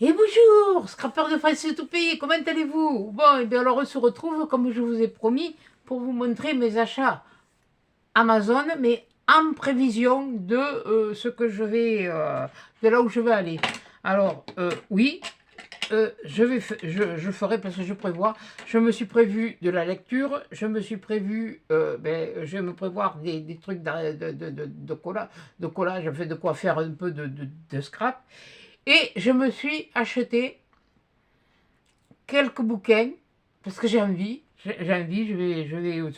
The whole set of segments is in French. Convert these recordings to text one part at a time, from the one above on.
Et bonjour, scrapper de France tout pays, comment allez-vous? Bon, et bien alors on se retrouve, comme je vous ai promis, pour vous montrer mes achats Amazon, mais en prévision de ce que je vais, de là où je vais aller. Alors, oui, je ferai parce que je prévois, je me suis prévu de la lecture, je me suis prévu, je vais me prévoir des trucs de collage, fait de quoi faire un peu de scrap. Et je me suis acheté quelques bouquins parce que j'ai envie. J'ai envie,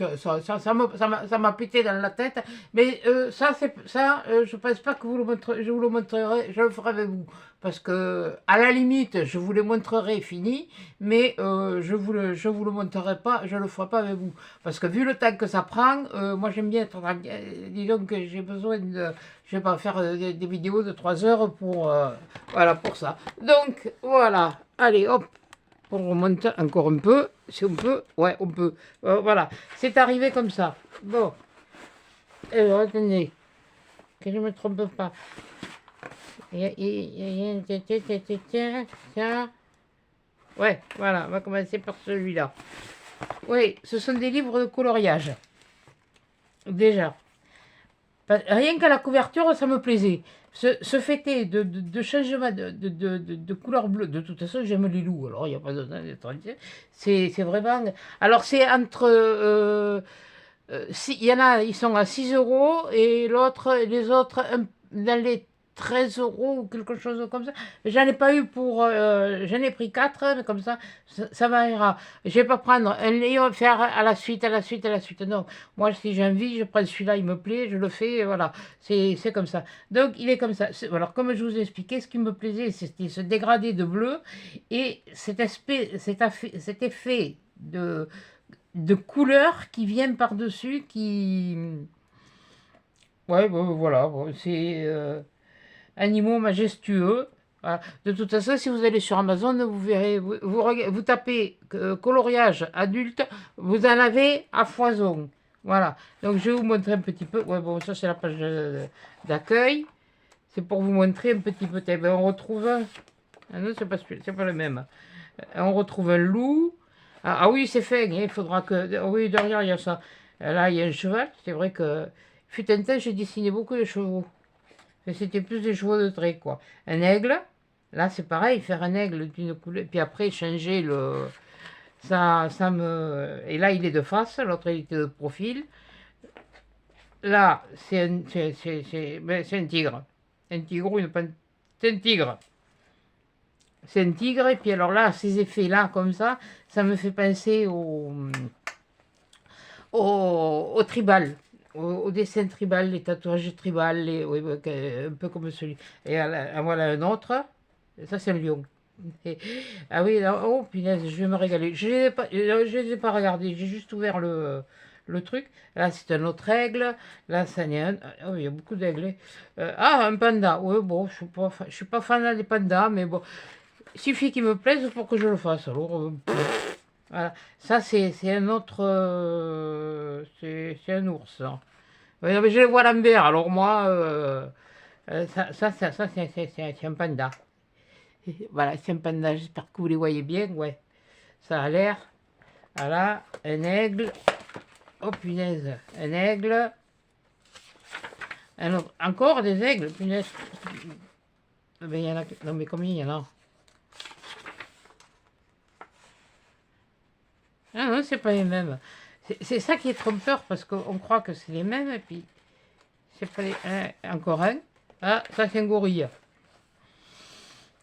ça m'a pété dans la tête, mais je pense pas que je vous le montrerai, je le ferai avec vous, parce que à la limite, je vous les montrerai fini, mais je vous le montrerai pas, je le ferai pas avec vous, parce que vu le temps que ça prend, moi j'aime bien être, disons que j'ai besoin de, je vais pas faire des vidéos de 3 heures pour, voilà, pour ça. Donc voilà, allez hop. On remonte encore un peu, si on peut. Ouais, on peut. Voilà, c'est arrivé comme ça. Bon, alors attendez, que je ne me trompe pas. Ça. Ouais, voilà, on va commencer par celui-là. Oui, ce sont des livres de coloriage. Déjà. Rien qu'à la couverture, ça me plaisait. Ce fait de changement de couleur bleue, de toute façon, j'aime les loups, alors il n'y a pas besoin d'être entier. C'est vraiment. Alors, c'est entre. Il y en a, ils sont à 6 euros, et les autres, dans les 13 euros ou quelque chose comme ça. J'en ai pas eu pour. J'en ai pris 4, mais comme ça m'ira. Je vais pas prendre un Léon, faire à la suite, à la suite, à la suite. Non. Moi, si j'ai envie, je prends celui-là, il me plaît, je le fais, et voilà. C'est comme ça. Donc, il est comme ça. Alors, comme je vous ai expliqué, ce qui me plaisait, c'était ce dégradé de bleu et cet effet de couleur qui vient par-dessus, qui. Ouais, bon, voilà, bon, c'est animaux majestueux. Voilà. De toute façon, si vous allez sur Amazon, vous verrez, vous tapez coloriage adulte, vous en avez à foison. Voilà. Donc, je vais vous montrer un petit peu. Ouais, bon, ça, c'est la page d'accueil. C'est pour vous montrer un petit peu. Eh ben, on retrouve un. Ah non, c'est pas le même. On retrouve un loup. Ah oui, c'est fait. Il faudra que. Oui, derrière, il y a ça. Là, il y a un cheval. C'est vrai que. Fut un temps, j'ai dessiné beaucoup de chevaux. Mais c'était plus des chevaux de trait, quoi. Un aigle. Là, c'est pareil, faire un aigle d'une couleur. Puis après, changer le. Ça me. Et là, il est de face. L'autre, il était de profil. Là, c'est un tigre. Un tigre ou une panthère. C'est un tigre. C'est un tigre, et puis alors là, ces effets-là, comme ça me fait penser au tribal, au dessin tribal, les tatouages tribal, oui, un peu comme celui. Et voilà un autre, ça c'est un lion. Et- ah oui, là, oh punaise, je vais me régaler. Je les ai pas regardés, j'ai juste ouvert le truc. Là, c'est un autre aigle. Là, ça n'est un. Ah oui, il y a beaucoup d'aigles. Un panda. Oui, bon, je suis pas fan des pandas, mais bon, il suffit qu'il me plaise pour que je le fasse. Alors, voilà. Ça, c'est un autre. C'est un ours, ça. Ouais, non, mais je les vois à l'envers. Alors, moi, c'est un panda. Voilà, c'est un panda. J'espère que vous les voyez bien. Ouais, ça a l'air. Voilà, un aigle. Oh punaise, un aigle. Encore des aigles, punaise. Ben, il y en a. Non, mais combien il y en a? Ah non, c'est pas les mêmes. C'est ça qui est trompeur, parce qu'on croit que c'est les mêmes, et puis c'est pas les. Encore un. Ah, ça c'est un gorille.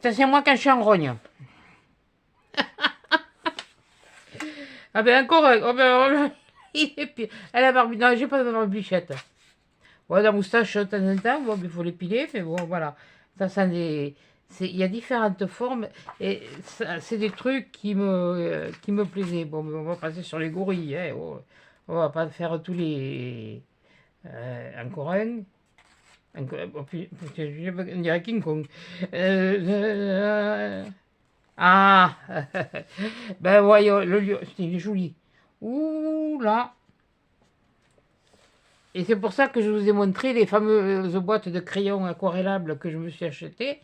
Ça c'est moi quand je suis en rogne. Ah ben encore un. Oh ben, il est pire. Elle a barbe. Non, j'ai pas de barbichette. Ouais, la moustache de temps en temps, bon, il faut l'épiler, mais bon, voilà. Ça sent des. Il y a différentes formes, et c'est des trucs qui me plaisaient. Bon, mais on va passer sur les gorilles, hein. On va pas faire tous les. Encore un. Oh, on dirait King Kong. Ah. Ben voyons, le lion, il est joli. Ouh là. Et c'est pour ça que je vous ai montré les fameuses boîtes de crayons aquarellables que je me suis achetées.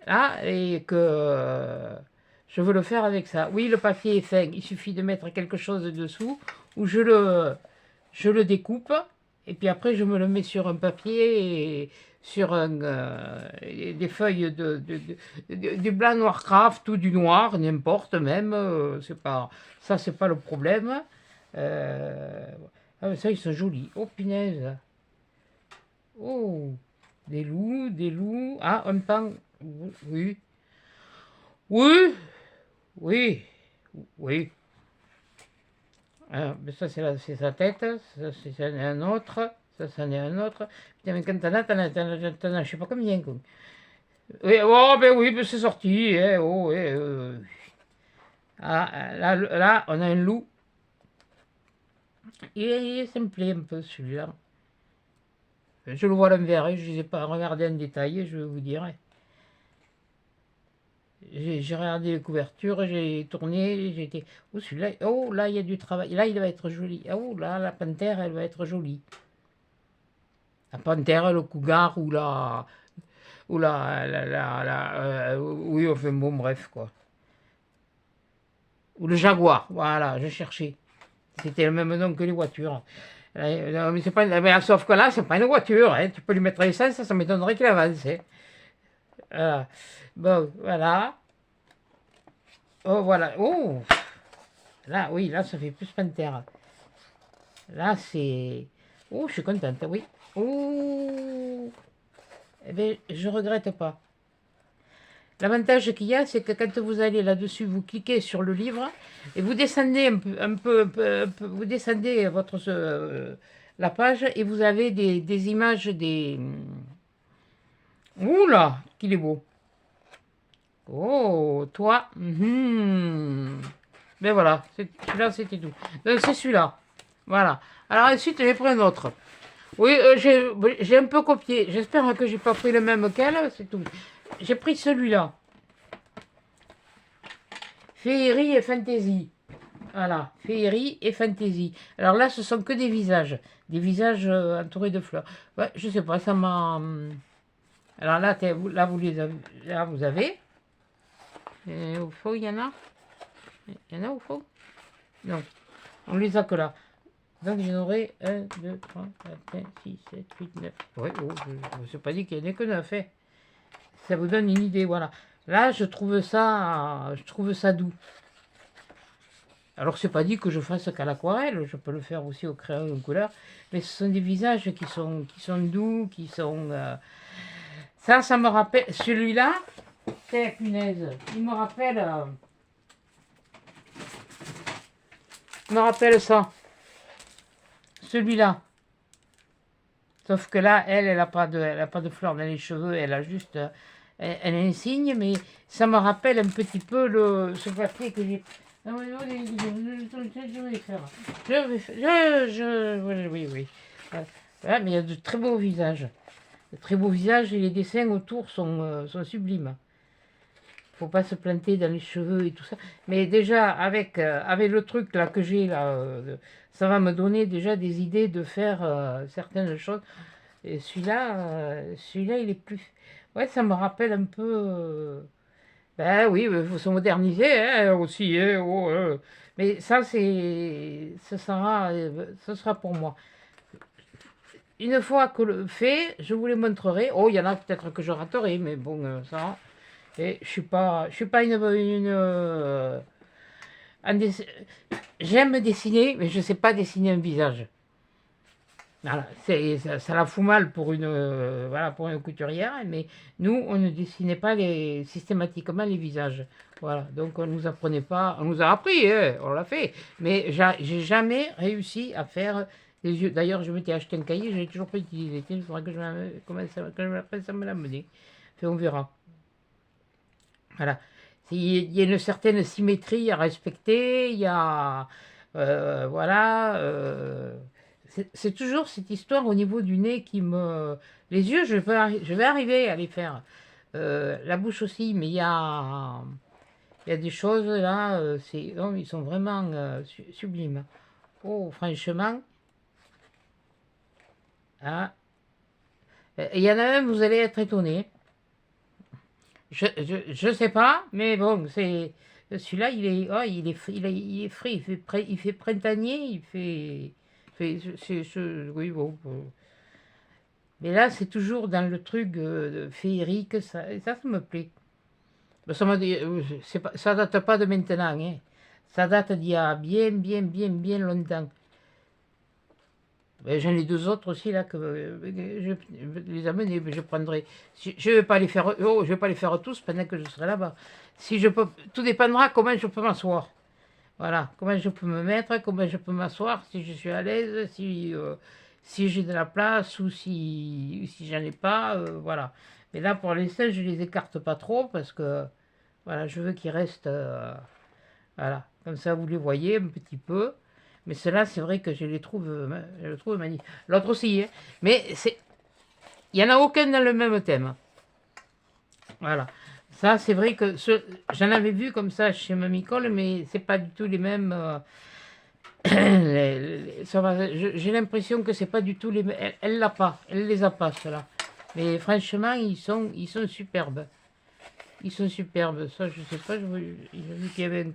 là, et que je veux le faire avec ça. Oui, le papier est fin, il suffit de mettre quelque chose dessous, où je le découpe, et puis après je me le mets sur un papier, et sur des feuilles du blanc noir craft ou du noir, n'importe même, c'est pas, ça c'est pas le problème. Euh, ah, mais ça, ils sont jolis. Oh, punaise. Oh, des loups, des loups. Ah, un pan. Oui, oui, oui, oui. Ah, mais ça, c'est sa tête. Ça, c'est un autre. Ça, c'en est un autre. Putain, mais quand t'en as, je sais pas combien, quoi. Oui, oh, ben oui, ben c'est sorti. Oh, ah, là, on a un loup. Il est simple un peu, celui-là. Je le vois à l'envers, hein, je ne les ai pas regardé en détail, je vais vous dire. J'ai regardé les couvertures, j'ai tourné, j'ai été. Oh, celui-là, oh, là, il y a du travail. Là, il va être joli. Oh, là, la panthère, elle va être jolie. La panthère, le cougar oui, enfin, bon, bref, quoi. Ou le jaguar, voilà, je cherchais. C'était le même nom que les voitures. Non, mais c'est pas, mais sauf que là, c'est pas une voiture, hein. Tu peux lui mettre l'essence, ça m'étonnerait qu'il avance, hein. Voilà. Bon, voilà. Oh, voilà. Oh, là, oui, là, ça fait plus panthère. Là, c'est... Oh, je suis contente, oui. Oh, eh bien, je regrette pas. L'avantage qu'il y a, c'est que quand vous allez là-dessus, vous cliquez sur le livre et vous descendez vous descendez la page et vous avez des images des... Ouh là, qu'il est beau. Oh, toi. Ben voilà, celui-là, c'était tout. Donc, c'est celui-là. Voilà. Alors ensuite, j'ai pris un autre. Oui, j'ai un peu copié. J'espère que j'ai pas pris le même qu'elle, c'est tout. J'ai pris celui-là. Féerie et Fantasy. Voilà, Féerie et Fantasy. Alors là, ce sont que des visages. Des visages entourés de fleurs. Ouais, je sais pas, ça m'a... Alors là, là, vous les avez. Là, vous avez. Au fond, il y en a. Il y en a au fond? Non, on les a que là. Donc j'en aurai 1, 2, 3, 4, 5, 6, 7, 8, 9. Ouais, oh, je ne sais pas dit qu'il n'y en ait que 9. Hein. Ça vous donne une idée, voilà. Là, je trouve ça doux. Alors, c'est pas dit que je fasse qu'à l'aquarelle, je peux le faire aussi au crayon en couleur, mais ce sont des visages qui sont doux, qui sont... Ça me rappelle... Celui-là, c'est punaise, il me rappelle ça. Celui-là. Sauf que là, elle a pas de fleurs dans les cheveux, elle a juste... elle a un signe, mais ça me rappelle un petit peu ce papier que j'ai... Ah oui, oui, je vais faire. Oui, oui. Ouais, mais il y a de très beaux visages. De très beaux visages et les dessins autour sont sublimes. Faut pas se planter dans les cheveux et tout ça. Mais déjà, avec le truc là que j'ai là, ça va me donner déjà des idées de faire certaines choses. Et celui-là, il est plus. Ouais, ça me rappelle un peu. Ben oui, il faut se moderniser hein, aussi. Hein, oh, mais ça, ce sera pour moi. Une fois que le fait, je vous les montrerai. Oh, il y en a peut-être que je raterai, mais bon, ça. Et je suis pas j'aime dessiner, mais je ne sais pas dessiner un visage. Voilà, ça la fout mal pour voilà, pour une couturière, mais nous, on ne dessinait pas systématiquement les visages. Voilà, donc on nous apprenait pas, on nous a appris, hein, on l'a fait, mais j'ai jamais réussi à faire des yeux. D'ailleurs, je m'étais acheté un cahier, j'ai toujours pas utilisé. Il faudra que je m'apprenne à me l'amener. Enfin, on verra. Voilà. Il y a une certaine symétrie à respecter, il y a... voilà. C'est toujours cette histoire au niveau du nez qui me... Les yeux, je vais arriver à les faire. La bouche aussi, mais il y a des choses là, non, ils sont vraiment sublimes. Oh, franchement. Ah. Il y en a un, vous allez être étonné. Je sais pas, mais bon, c'est celui-là, il est, oh, il est frais, il fait printanier, oui, bon, bon. Mais là, c'est toujours dans le truc féerique, ça, et ça me plaît. Mais ça date pas de maintenant, hein. Ça date d'il y a bien longtemps. Ben, j'en ai deux autres aussi là que je vais les amener, mais je prendrai. Je vais pas les faire, oh, je vais pas les faire tous pendant que je serai là-bas. Si je peux, tout dépendra comment je peux m'asseoir. Voilà, comment je peux me mettre, comment je peux m'asseoir, si je suis à l'aise, si j'ai de la place ou si j'en ai pas, voilà. Mais là, pour l'instant, je les écarte pas trop parce que, voilà, je veux qu'ils restent, voilà. Comme ça, vous les voyez un petit peu. Mais ceux-là, c'est vrai que je les trouve magnifiques. L'autre aussi, hein. Mais il y en a aucun dans le même thème. Voilà. Ça, c'est vrai que j'en avais vu comme ça chez Mamie Cole, mais c'est pas du tout les mêmes. J'ai l'impression que c'est pas du tout les mêmes. Elle l'a pas, elle les a pas ceux-là. Mais franchement, ils sont superbes. Ils sont superbes. Ça, je sais pas. J'ai vu qu'il y avait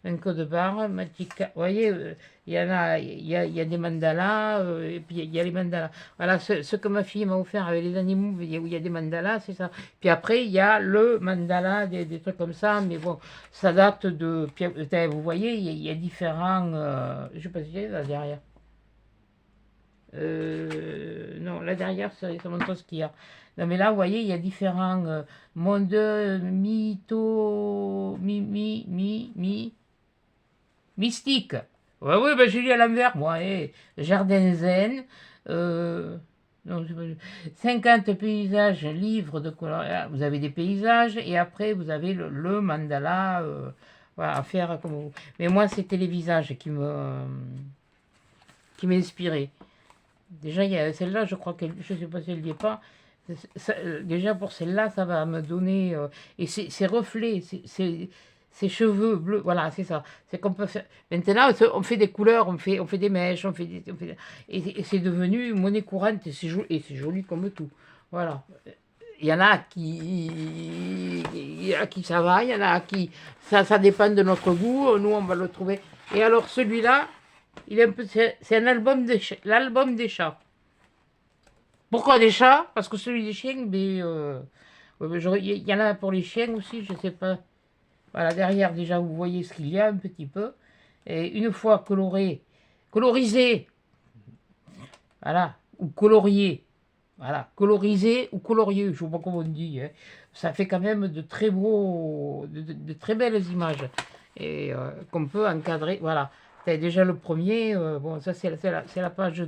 un code barre, Magica. Vous voyez, il y a des mandalas, et puis il y a les mandalas. Voilà, ce que ma fille m'a offert avec les animaux, où il y a des mandalas, c'est ça. Puis après, il y a le mandala, des trucs comme ça, mais bon, ça date de. Vous voyez, il y a différents. Je sais pas si c'est là derrière. Non, là derrière, ça montre ce qu'il y a. Non, mais là, vous voyez, il y a différents mondes, mystique. Ouais, oui, ben, j'ai lu à l'envers, moi. Jardin zen. euh, non, 50 paysages, livres de couleurs. Ah, vous avez des paysages et après, vous avez le mandala voilà, à faire comme vous. Mais moi, c'était les visages qui m'inspiraient. Déjà, il y a celle-là, je crois que je ne sais pas si elle n'y est pas. Déjà, pour celle-là, ça va me donner. Et ses reflets, ses cheveux bleus, voilà, c'est ça. C'est qu'on peut faire. Maintenant, on fait des couleurs, on fait des mèches, et c'est devenu monnaie courante, et c'est joli comme tout. Voilà. Il y en a qui ça va, il y en a qui ça dépend de notre goût. Nous, on va le trouver. Et alors, celui-là, c'est un album l'album des chats. Pourquoi des chats? Parce que celui des chiens, mais, ouais, mais il y en a pour les chiens aussi, je sais pas. Voilà, derrière déjà vous voyez ce qu'il y a un petit peu. Et une fois colorisé, voilà, ou colorié, voilà, colorisé ou colorié, je ne sais pas comment on dit, hein. Ça fait quand même de très beaux, de très belles images et qu'on peut encadrer. Voilà, c'est déjà le premier. Bon, ça c'est la page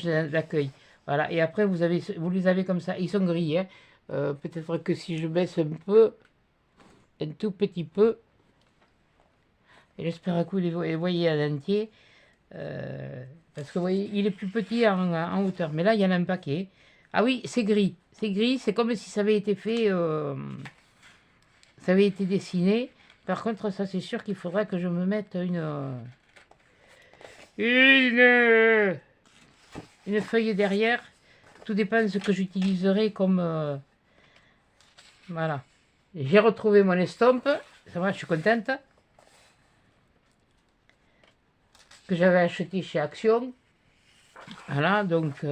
d'accueil. Voilà, et après vous les avez comme ça. Ils sont gris, hein. Peut-être que si je baisse un tout petit peu, et j'espère que vous les voyez à l'entier. Parce que vous voyez, il est plus petit en hauteur. Mais là, il y en a un paquet. Ah oui, c'est gris. C'est gris, c'est comme si ça avait été fait, ça avait été dessiné. Par contre, ça c'est sûr qu'il faudra que je me mette une, une feuille derrière. Tout dépend de ce que j'utiliserai comme... voilà. J'ai retrouvé mon estompe. Ça va, je suis contente. Que j'avais acheté chez Action. Voilà, donc...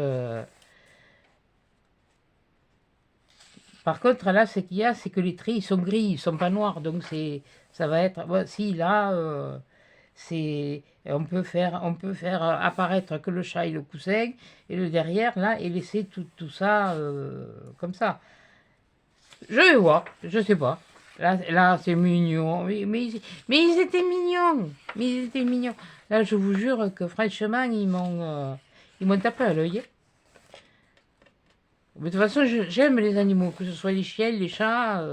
par contre, là, ce qu'il y a, c'est que les traits, ils sont gris, ils sont pas noirs. Donc, ça va être... Bon, si, là, on peut faire apparaître que le chat et le coussin, et le derrière, là, et laisser tout ça comme ça. Je vais voir, je sais pas. Là c'est mignon. Mais ils étaient mignons. Mais ils étaient mignons. Là, je vous jure que franchement, ils m'ont tapé à l'œil. Mais de toute façon, j'aime les animaux, que ce soit les chiens, les chats.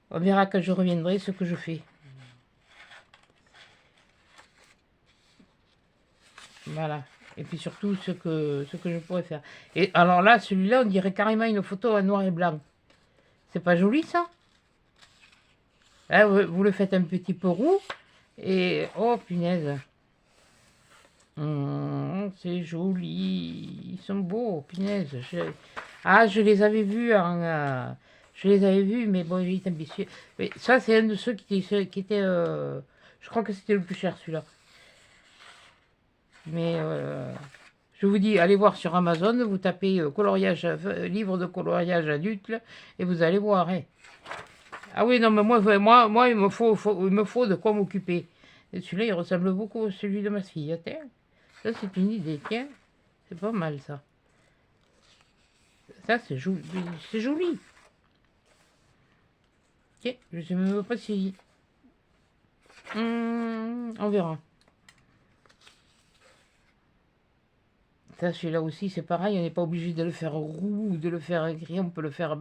On verra quand je reviendrai ce que je fais. Voilà. Et puis surtout ce que je pourrais faire. Et alors là, celui-là, on dirait carrément une photo en noir et blanc. C'est pas joli ça? Là, vous le faites un petit peu roux. Et oh punaise. C'est joli. Ils sont beaux, punaise. Ah, je les avais vus je les avais vus, mais bon, j'ai été ambitieux. Mais ça, c'est un de ceux qui était, je crois que c'était le plus cher, celui-là. Mais je vous dis, allez voir sur Amazon, vous tapez coloriage, livre de coloriage adulte, et vous allez voir, hein. Ah oui, non, mais moi il me faut de quoi m'occuper. Et celui-là, il ressemble beaucoup à celui de ma fille. Tiens, ça, c'est une idée, tiens. C'est pas mal, ça. Ça, c'est joli. C'est joli. Tiens, je sais même pas si... on verra. Ça, celui-là aussi, c'est pareil. On n'est pas obligé de le faire roux ou de le faire gris. On peut le faire...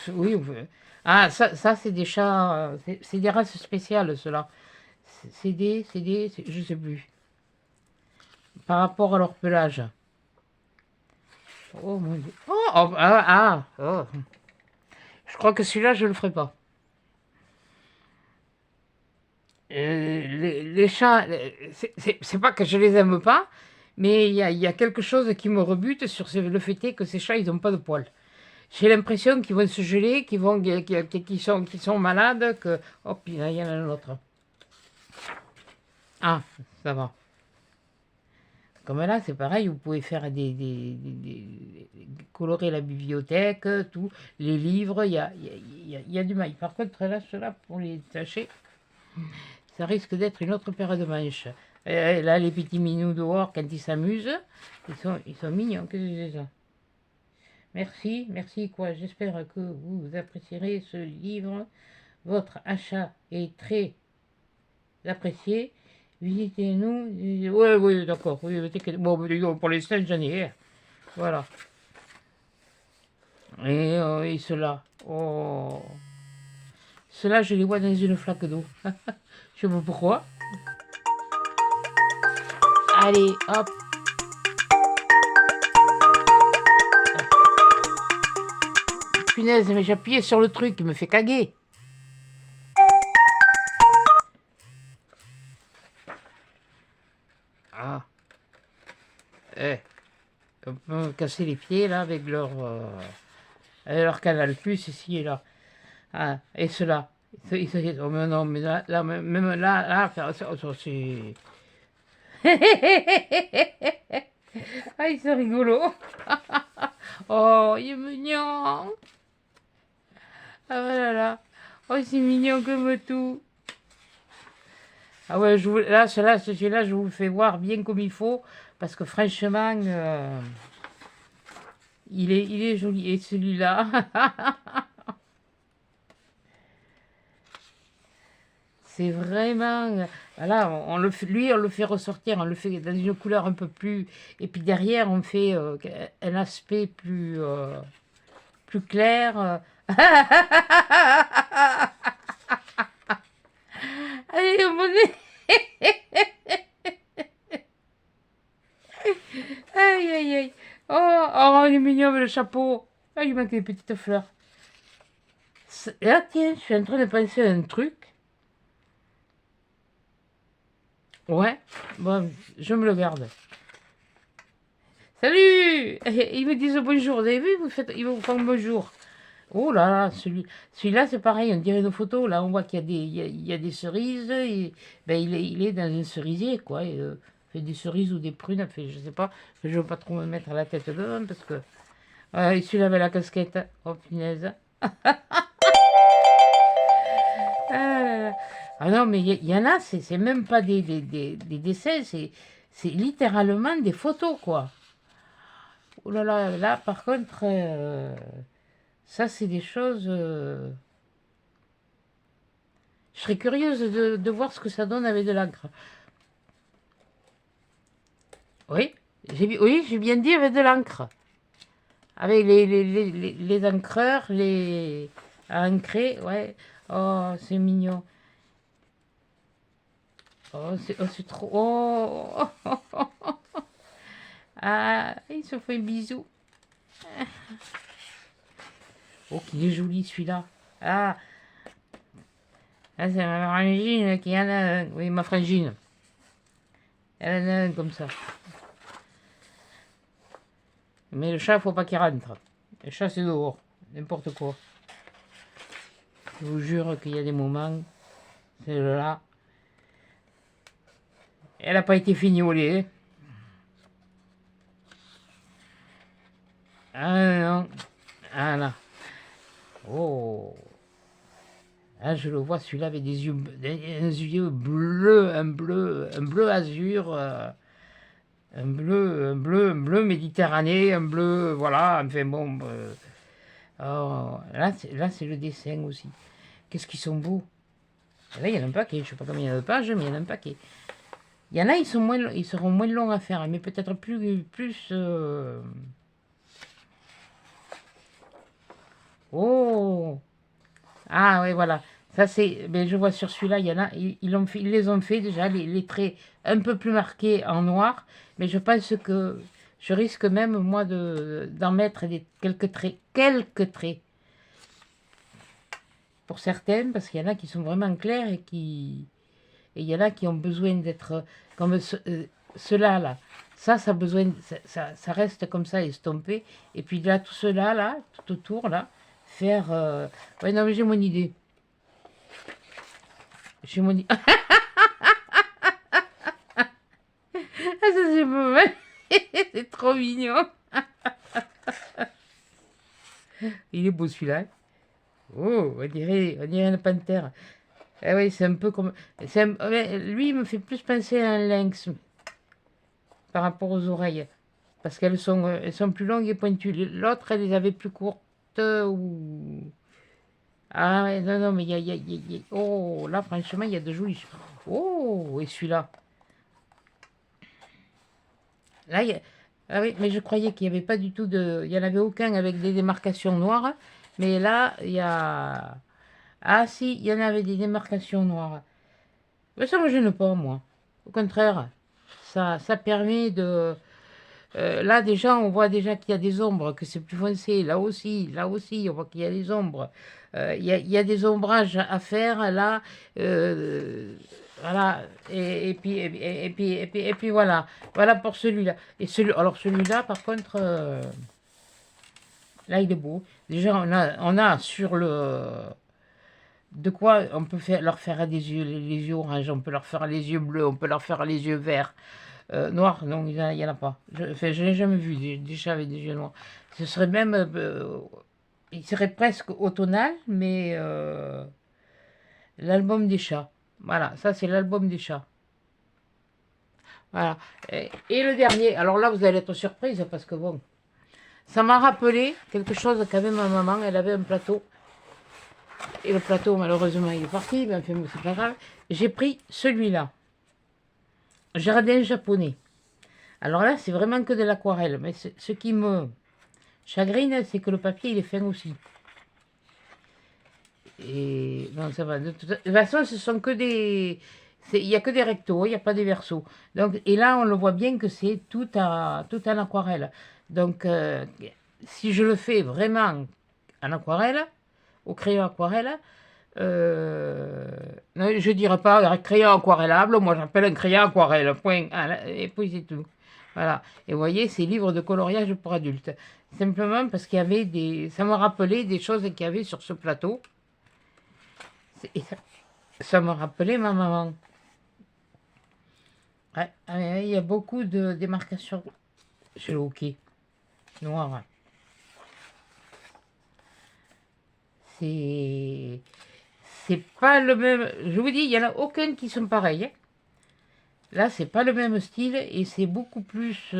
oui, on peut... Ah, ça c'est des chats... c'est des races spéciales, ceux-là. Je sais plus. Par rapport à leur pelage. Oh mon Dieu. Oh. Je crois que celui-là, je le ferai pas. Les chats, c'est pas que je les aime pas, mais il y a quelque chose qui me rebute sur le fait est que ces chats, ils n'ont pas de poils. J'ai l'impression qu'ils vont se geler, qu'ils sont malades, que... Hop, il y en a un autre. Ah, ça va. Comme là, c'est pareil, vous pouvez faire colorer la bibliothèque, tout, les livres, il y a du mail. Par contre, là, ceux-là, pour les tâcher, ça risque d'être une autre paire de manches. Là, les petits minous dehors, quand ils s'amusent, ils sont mignons. Qu'est-ce que c'est ça? Merci quoi. J'espère que vous apprécierez ce livre. Votre achat est très apprécié. Visitez-nous. Oui, d'accord. Oui, bon, pour les scènes, j'en ai. Voilà. Et ceux-là. Oh. Ceux-là, je les vois dans une flaque d'eau. Je sais pas pourquoi. Allez, hop. Punaise, mais j'ai appuyé sur le truc, il me fait caguer. Ah. On peut me casser les pieds, là, avec leur canal plus, ici et là. Ah, et cela. Oh, mais non, mais même là, c'est... Ah, ils sont rigolos. Oh, il est mignon. Ah, voilà. Oh, c'est mignon comme tout. Ah ouais, là, celui-là, je vous le fais voir bien comme il faut, parce que franchement, il est joli. Et celui-là, c'est vraiment... Voilà, lui, on le fait ressortir, on le fait dans une couleur un peu plus... Et puis derrière, on fait un aspect plus clair. Allez, mon nez. Aïe, aïe, aïe. Il est mignon avec le chapeau. Ah, il manque des petites fleurs. Là, tiens, je suis en train de penser à un truc. Ouais, bon, je me le garde. Salut! Ils me disent bonjour. Vous avez vu, ils vous font bonjour. Oh là là, celui-là, c'est pareil, on dirait nos photos. Là, on voit qu'il y a il y a des cerises. Et, ben, il est dans un cerisier, quoi. Fait des cerises ou des prunes, fait, je sais pas. Je veux pas trop me mettre la tête dedans parce que. Celui-là avec la casquette. Oh punaise. Ah, là là. Ah non, mais il y en a, c'est même pas des dessins, c'est littéralement des photos, quoi. Oh là là, là, par contre, ça, c'est des choses. Je serais curieuse de voir ce que ça donne avec de l'encre. Oui, j'ai bien dit avec de l'encre. Avec les encreurs, les à ancrer, ouais. Oh, c'est mignon. C'est trop. Oh. Ah, il se fait un bisou. Oh, qu'il est joli celui-là. Ah, c'est ma frangine qui en a un. Oui, ma frangine. Elle en a un comme ça. Mais le chat, faut pas qu'il rentre. chasse dehors, n'importe quoi. Je vous jure qu'il y a des moments, celle-là, elle n'a pas été finie au lait. Ah non, ah là. Oh, ah, je le vois, celui-là avec des yeux bleus, un bleu azur, un bleu Méditerranée, un bleu, voilà, enfin bon. Oh, là, c'est le dessin aussi. Qu'est-ce qu'ils sont beaux. Là, il y en a un paquet, je sais pas combien il y a de pages, mais il y en a un paquet. Il y en a, ils seront moins longs à faire, mais peut-être plus. Oh, ah oui, voilà. Ça c'est, ben, je vois sur celui-là, il y en a, ils les ont fait déjà, les traits un peu plus marqués en noir, mais je pense que je risque même moi d'en mettre quelques traits pour certaines, parce qu'il y en a qui sont vraiment clairs et il y en a qui ont besoin d'être comme ceux-là là. Ça a besoin, ça reste comme ça estompé, et puis là tout cela là, tout autour là, faire. Ouais, non mais j'ai mon idée. J'ai mon idée. Ah, ça c'est pas mal. C'est trop mignon. Il est beau celui-là. Oh, on dirait une panthère. Ah oui, c'est un peu comme. Ouais, lui, il me fait plus penser à un lynx par rapport aux oreilles. Parce elles sont plus longues et pointues. L'autre, elle les avait plus courtes. Ou... Ah ouais, non, non, mais oh, là, franchement, il y a de jolis. Oh, et celui-là. Là, ah oui, mais je croyais qu'il n'y avait pas du tout de. Il n'y en avait aucun avec des démarcations noires. Mais là, il y a. Ah si, il y en avait des démarcations noires. Mais ça me gêne pas, moi. Au contraire, ça permet de. Là, déjà, on voit déjà qu'il y a des ombres, que c'est plus foncé. Là aussi, on voit qu'il y a des ombres. Il y a des ombrages à faire, là. Voilà. Et puis voilà. Voilà pour celui-là. Alors, celui-là, par contre, là, il est beau. Déjà, on a sur le. De quoi on peut leur faire des yeux, les yeux orange, on peut leur faire les yeux bleus, on peut leur faire les yeux verts. Noir, non, il n'y en a pas. Je n'ai jamais vu des chats avec des yeux noirs. Ce serait même. Il serait presque automnal, mais l'album des chats. Voilà, ça c'est l'album des chats. Voilà. Et le dernier, alors là vous allez être surprise parce que bon, ça m'a rappelé quelque chose qu'avait ma maman. Elle avait un plateau. Et le plateau, malheureusement, il est parti, mais enfin, c'est pas grave. J'ai pris celui-là. Jardin japonais. Alors là, c'est vraiment que de l'aquarelle. Mais ce qui me chagrine, c'est que le papier, il est fin aussi. Et non, ça va. De toute façon, ce sont que des. Il n'y a que des rectos, il n'y a pas des versos. Donc, et là, on le voit bien que c'est tout en aquarelle. Donc, si je le fais vraiment en aquarelle, au crayon aquarelle, non, je ne dirais pas un crayon aquarellable, moi j'appelle un crayon aquarelle, point. Ah, et puis c'est tout. Voilà. Et vous voyez, c'est livres de coloriage pour adultes. Simplement parce qu'il y avait des. Ça me rappelait des choses qu'il y avait sur ce plateau. Et ça me rappelait ma maman. Ouais, il y a beaucoup de démarcations sur le hockey noir. C'est. C'est pas le même. Je vous dis, il n'y en a aucun qui sont pareils, hein. Là, c'est pas le même style et c'est beaucoup plus.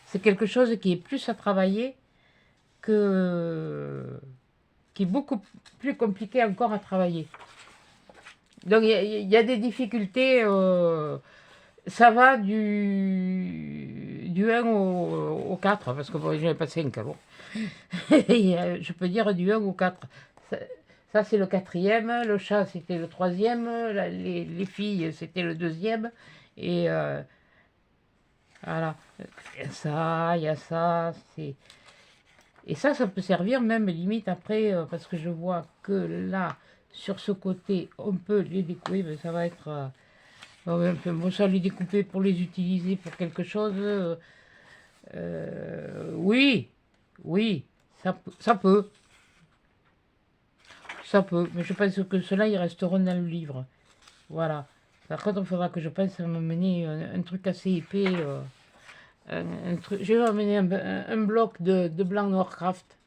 C'est quelque chose qui est plus à travailler que. Qui est beaucoup plus compliqué encore à travailler. Donc, il y a des difficultés. Ça va du 1 au 4, parce que bon, j'avais pas 5 alors. Et, je peux dire du 1 au 4. Ça, c'est le quatrième, le chat c'était le troisième, les filles c'était le deuxième. Et voilà. Il y a ça. Et ça peut servir même limite après, parce que je vois que là, sur ce côté, on peut les découper, mais ça va être. Bon, ça, les découper pour les utiliser pour quelque chose, oui. Oui, ça peut, ça peut. Mais je pense que ceux-là, ils resteront dans le livre. Voilà. Par contre, il faudra que je pense à m'amener un truc assez épais. Truc, je vais amener un bloc de blanc Noircraft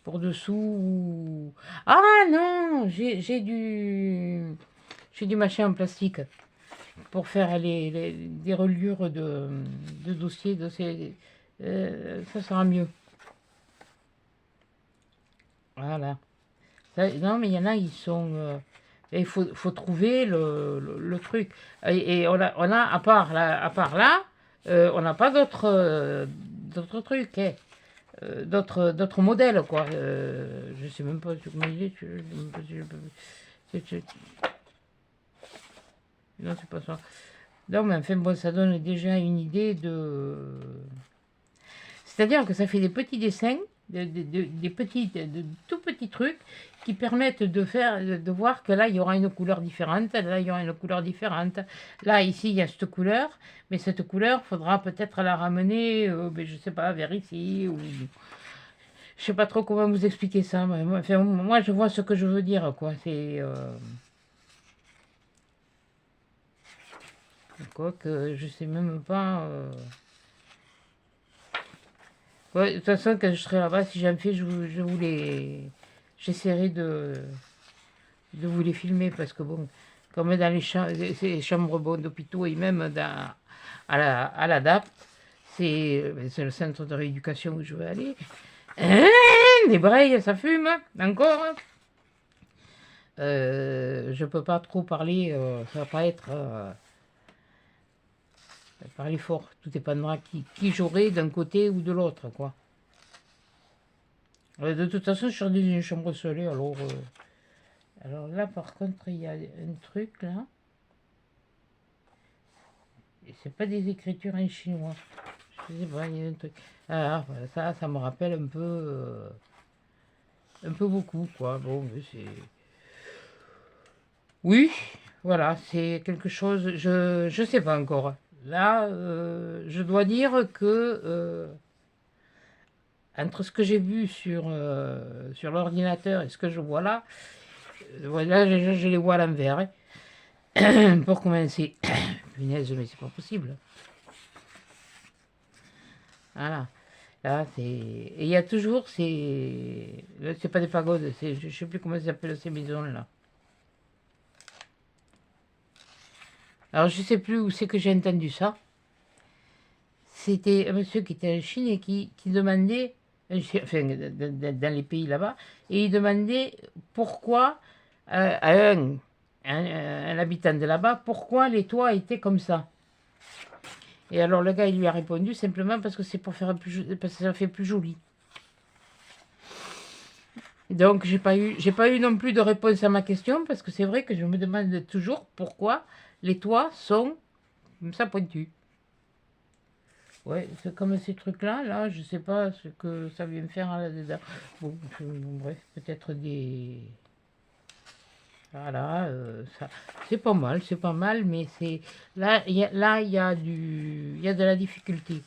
pour dessous. Ah non, j'ai du machin en plastique pour faire des reliures de dossiers. Ça sera mieux. Voilà. Non, mais il y en a, ils sont. Il faut trouver le truc. Et on a, à part là, on n'a pas d'autres trucs, hein. D'autres modèles, quoi. Je sais même pas comment il est. Non, c'est pas ça. Non, mais enfin, bon, ça donne déjà une idée de. C'est-à-dire que ça fait des petits dessins, des tout petits trucs qui permettent de voir que là, il y aura une couleur différente, là, il y aura une couleur différente. Là, ici, il y a cette couleur, mais cette couleur, faudra peut-être la ramener, ben, je sais pas, vers ici, ou je sais pas trop comment vous expliquer ça. Mais moi, enfin, moi, je vois ce que je veux dire, quoi. C'est quoi que je sais même pas. Ouais, de toute façon, quand je serai là-bas, si j'en fais, je vous les. J'essaierai de vous les filmer parce que bon, comme dans ces chambres bonnes d'hôpitaux et même à la DAP, c'est le centre de rééducation où je veux aller. Hein, des brailles, ça fume, encore. Je peux pas trop parler, ça va pas être parler fort. Tout dépendra qui j'aurai d'un côté ou de l'autre, quoi. De toute façon, je suis dans une chambre seule, alors là, par contre, il y a un truc là. Et c'est pas des écritures en chinois. Je sais pas, il y a un truc. Ah, voilà, ça me rappelle un peu beaucoup, quoi. Bon, mais c'est. Oui, voilà, c'est quelque chose. Je sais pas encore. Là, je dois dire que entre ce que j'ai vu sur l'ordinateur et ce que je vois là, voilà, je les vois à l'envers, hein. Pour commencer. Punaise, mais c'est pas possible. Voilà. Là, c'est. Et il y a toujours ces. C'est pas des pagodes, je sais plus comment ça s'appelle ces maisons-là. Alors, je sais plus où c'est que j'ai entendu ça. C'était un monsieur qui était en Chine et qui demandait, enfin, dans les pays là-bas, et il demandait pourquoi, à un habitant de là-bas, pourquoi les toits étaient comme ça. Et alors, le gars, il lui a répondu simplement parce que c'est pour faire parce que ça fait plus joli. Donc, j'ai pas eu non plus de réponse à ma question parce que c'est vrai que je me demande toujours pourquoi les toits sont comme ça pointus. Ouais, c'est comme ces trucs-là, là, je sais pas ce que ça vient me faire là-dedans. Bon, bref, peut-être des. Voilà, ça, c'est pas mal, mais c'est là, il y a de la difficulté.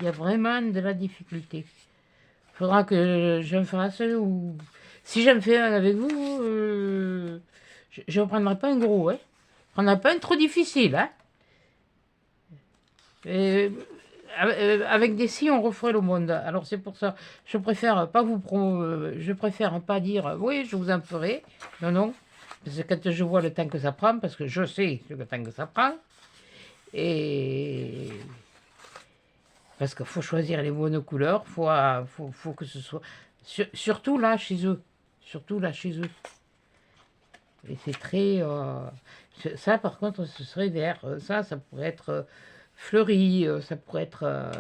Il y a vraiment de la difficulté. Faudra que j'en fasse un ou si j'en fais un avec vous, je ne prendrai pas un gros, hein. Je prendrai pas un trop difficile, hein. Et, avec des si, on referait le monde. Alors c'est pour ça, je préfère pas dire oui, je vous en ferai. Non, non. Parce que quand je vois le temps que ça prend, parce que je sais le temps que ça prend, et parce qu'il faut choisir les bonnes couleurs, faut que ce soit. Surtout là chez eux. Surtout là chez eux. Et c'est très. Ça, par contre, ce serait vert. Ça pourrait être fleuri. Ça pourrait être.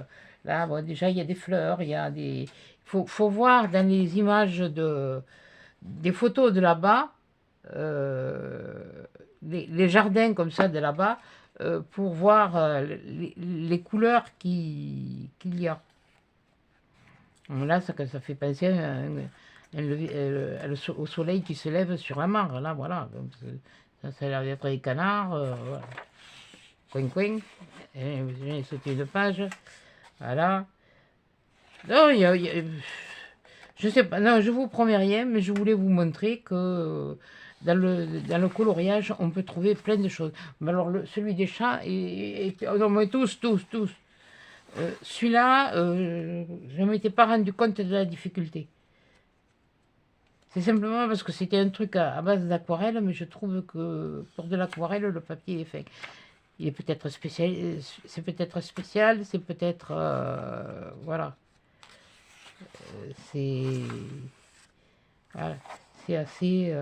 Là, bon, déjà, il y a des fleurs. Il y a des. Faut voir dans les images des photos de là-bas, euh, les jardins comme ça de là-bas, pour voir les couleurs qu'il y a. Là, ça fait penser au soleil qui se lève sur la mare. Là, voilà. Donc, ça a l'air d'être les canards. Voilà. Coin, coin. Et j'ai sauté une page. Voilà. Non, je sais pas, non, je vous promets rien, mais je voulais vous montrer que dans le coloriage, on peut trouver plein de choses. Mais alors, celui des chats, oh non, mais tous, tous, tous. Celui-là, je ne m'étais pas rendu compte de la difficulté. C'est simplement parce que c'était un truc à base d'aquarelle, mais je trouve que pour de l'aquarelle, le papier est fait. Il est peut-être spécial, c'est peut-être spécial, c'est peut-être, voilà, c'est, voilà, c'est assez,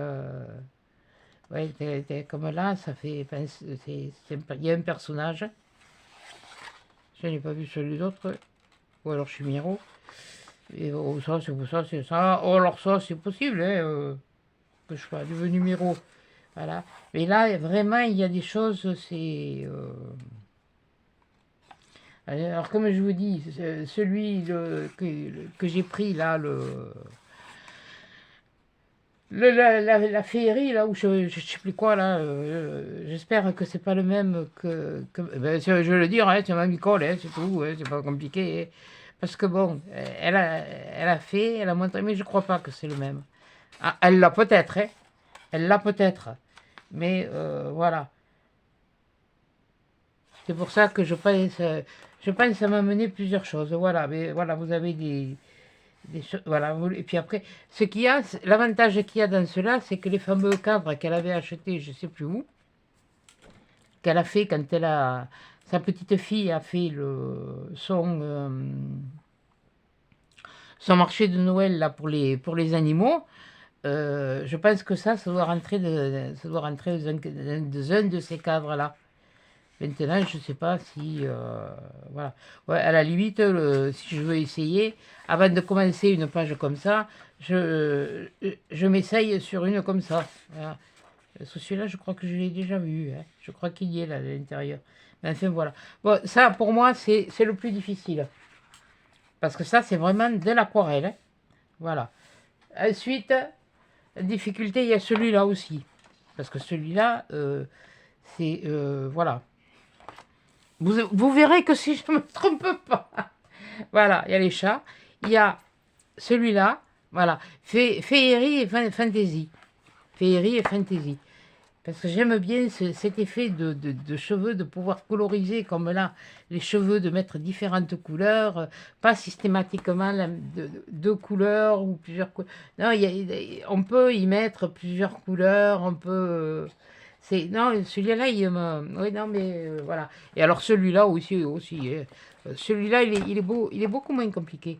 ouais, comme là, ça fait, enfin, il y a un personnage, je n'ai pas vu sur les autres, ou alors je suis Miro, et oh, ça, c'est ça, oh, alors ça, c'est possible, hein, que je sois devenu Miro, voilà. Mais là, vraiment, il y a des choses, c'est... alors, comme je vous dis, celui que j'ai pris, là, la féerie, là, où je sais plus quoi, là, j'espère que c'est pas le même ben, je vais le dire, hein, c'est ma Micole, hein, c'est tout, hein, c'est pas compliqué. Hein. Parce que bon, elle a fait, elle a montré, mais je crois pas que c'est le même. Ah, elle l'a peut-être, hein, elle l'a peut-être. Mais voilà. C'est pour ça que je pense que ça m'a mené plusieurs choses. Voilà, mais voilà, vous avez des choses. Voilà, et puis après, ce qu'il y a, l'avantage qu'il y a dans cela, c'est que les fameux cadres qu'elle avait achetés, je ne sais plus où, qu'elle a fait quand sa petite fille a fait son marché de Noël là, pour les animaux. Je pense que ça doit rentrer, ça doit rentrer dans un de ces cadres-là. Maintenant, je ne sais pas si... voilà. Ouais, à la limite, si je veux essayer, avant de commencer une page comme ça, je m'essaye sur une comme ça. Voilà. Celui-là, je crois que je l'ai déjà vu. Hein. Je crois qu'il y est là, à l'intérieur. Mais enfin, voilà. Bon, ça, pour moi, c'est le plus difficile. Parce que ça, c'est vraiment de l'aquarelle. Hein. Voilà. Ensuite, la difficulté, il y a celui-là aussi. Parce que celui-là, c'est... voilà. Vous verrez que si je ne me trompe pas, voilà, il y a les chats, il y a celui-là, voilà, féerie et fantasy. Féerie et fantasy. Parce que j'aime bien cet effet de cheveux, de pouvoir coloriser comme là, les cheveux, de mettre différentes couleurs, pas systématiquement deux couleurs ou plusieurs couleurs. Non, on peut y mettre plusieurs couleurs, on peut... non, celui-là, oui, non, mais voilà. Et alors celui-là aussi hein. Celui-là, il est beaucoup moins compliqué.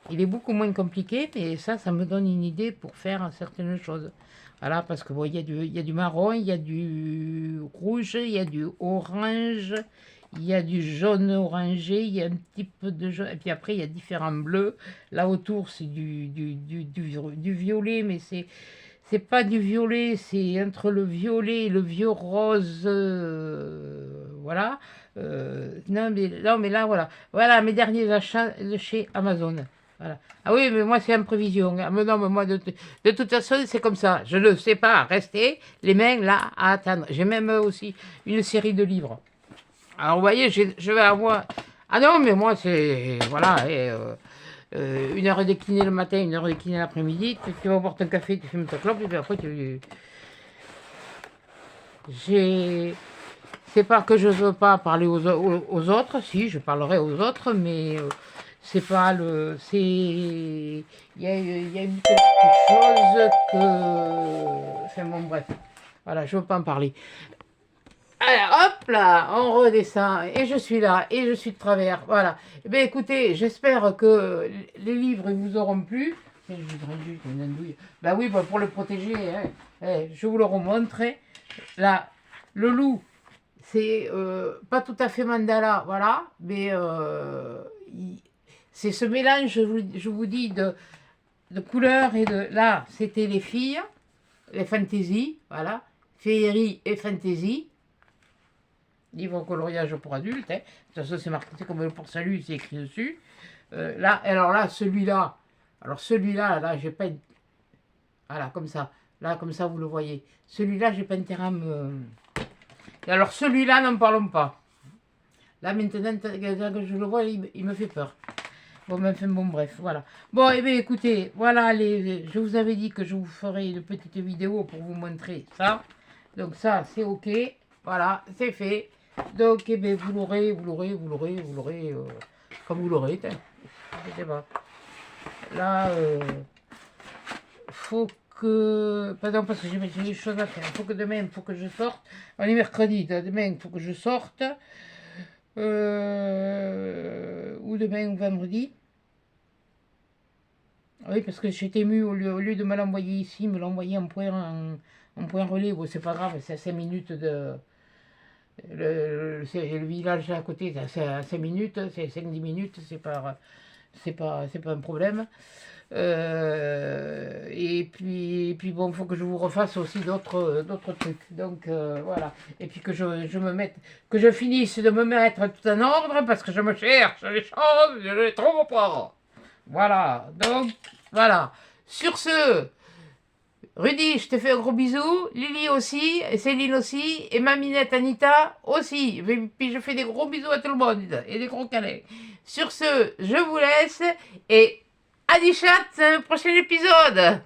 Il est beaucoup moins compliqué, mais ça me donne une idée pour faire certaines choses. Voilà, parce que bon, il y a du marron, il y a du rouge, il y a du orange, il y a du jaune orangé, il y a un petit peu de jaune, et puis après, il y a différents bleus. Là autour, c'est du violet, mais c'est pas du violet, c'est entre le violet et le vieux rose. Voilà. Non, mais là, voilà. Voilà mes derniers achats de chez Amazon. Voilà. Ah oui, mais moi, c'est en prévision. Ah, mais non, mais moi, de toute façon, c'est comme ça. Je ne sais pas rester les mains là à attendre. J'ai même aussi une série de livres. Alors, vous voyez, je vais avoir... Ah non, mais moi, c'est... Voilà, une heure déclinée le matin, une heure déclinée l'après-midi. Tu vas boire ton café, tu fumes ta clope, et puis après, C'est pas que je veux pas parler aux autres, si, je parlerai aux autres, mais... c'est pas le... c'est... Il y a eu quelque chose que... Enfin bon, bref. Voilà, je veux pas en parler. Alors, hop là, on redescend, et je suis là, et je suis de travers, voilà. Eh bien, écoutez, j'espère que les livres vous auront plu. Je voudrais juste une andouille. Ben oui, bah, pour le protéger, hein. Je vous le remontre. Là, le loup, c'est pas tout à fait mandala, voilà, mais c'est ce mélange, je vous dis, de couleurs et de... Là, c'était les filles, les fantaisies, voilà, féerie et fantasy. Livre coloriage pour adultes, hein. De toute façon, c'est marqué comme pour salut, c'est écrit dessus. Là, alors là, celui-là, là, j'ai pas... Voilà, comme ça. Là, comme ça, vous le voyez. Celui-là, j'ai pas intérêt à me... Et alors, celui-là, n'en parlons pas. Là, maintenant, que je le vois, il me fait peur. Bon, ben, enfin, bon, bref, voilà. Bon, eh bien, écoutez, voilà, je vous avais dit que je vous ferai une petite vidéo pour vous montrer ça. Donc ça, c'est OK. Voilà, c'est fait. Donc, eh bien, vous l'aurez, comme vous l'aurez. Je sais pas. Là, faut que... Pardon, parce que j'ai des choses à faire. Il faut que demain, il faut que je sorte. On est mercredi, demain, il faut que je sorte. Ou demain ou vendredi. Oui, parce que j'étais ému, au lieu de me l'envoyer ici, me l'envoyer en point relais. Bon, c'est pas grave, c'est à 5 minutes de... le village à côté, c'est à 5 minutes, c'est 5-10 minutes, c'est pas un problème. Et puis bon, il faut que je vous refasse aussi d'autres trucs. Donc voilà. Et puis que je finisse de me mettre tout en ordre parce que je me cherche les choses, je ne les trouve pas. Voilà. Donc voilà. Sur ce, Rudy, je te fais un gros bisou. Lily aussi, et Céline aussi, et ma minette Anita aussi. Et puis je fais des gros bisous à tout le monde et des gros câlins. Sur ce, je vous laisse et à des chats, prochain épisode.